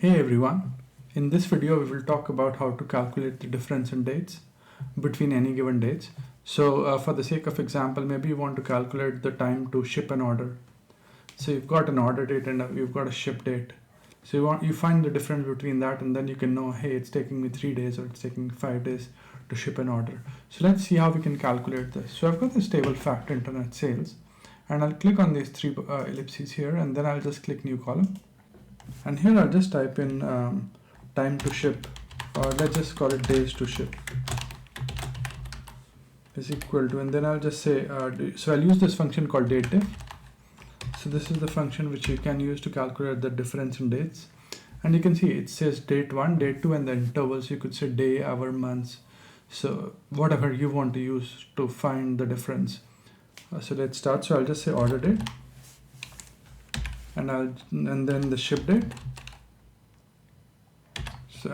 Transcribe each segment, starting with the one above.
Hey everyone, in this video we will talk about how to calculate the difference in dates between any given dates. So for the sake of example, maybe you want to calculate the time to ship an order. So you've got an order date and you've got a ship date. So you find the difference between that, and then you can know, hey, it's taking me 3 days or it's taking 5 days to ship an order. So let's see how we can calculate this. So I've got this table fact internet sales, and I'll click on these three ellipses here, and then I'll just click new column. And here I'll just type in time to ship, or let's just call it days to ship, is equal to, and then I'll just say, so I'll use this function called DATEDIFF. So this is the function which you can use to calculate the difference in dates. And you can see it says date 1, date 2, and the intervals. You could say day, hour, months. So whatever you want to use to find the difference. So let's start. So I'll just say order date. And then the ship date. So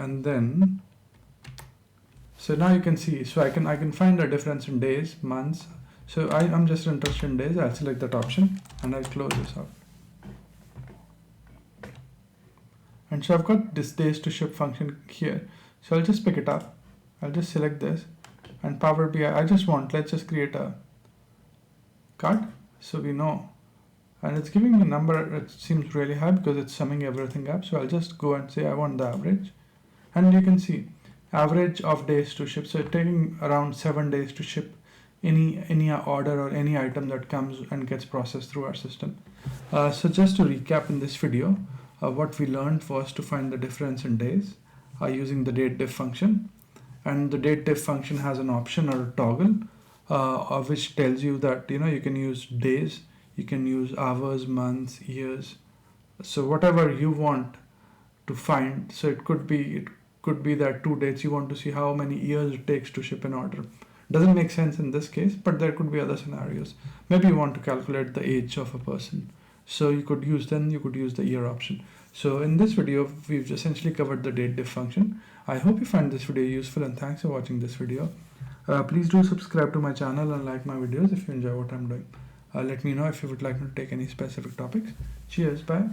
now you can see, so I can find the difference in days, months. So I'm just interested in days. I'll select that option and I'll close this out. And so I've got this days to ship function here. So I'll just pick it up. I'll just select this, and PowerBI, let's just create a card so we know. And it's giving me a number. It seems really high because it's summing everything up. So I'll just go and say I want the average. And you can see average of days to ship. So it's taking around 7 days to ship any order or any item that comes and gets processed through our system. So just to recap in this video, what we learned was to find the difference in days using the DATEDIFF function. And the DATEDIFF function has an option or a toggle which tells you that you can use days, you can use hours, months, years. So whatever you want to find. So it could be that 2 dates you want to see how many years it takes to ship an order. Doesn't make sense in this case, but there could be other scenarios. Maybe you want to calculate the age of a person. So you could use the year option. So in this video, we've essentially covered the DATEDIFF function. I hope you find this video useful, and thanks for watching this video. Please do subscribe to my channel and like my videos if you enjoy what I'm doing. Let me know if you would like me to take any specific topics. Cheers, bye.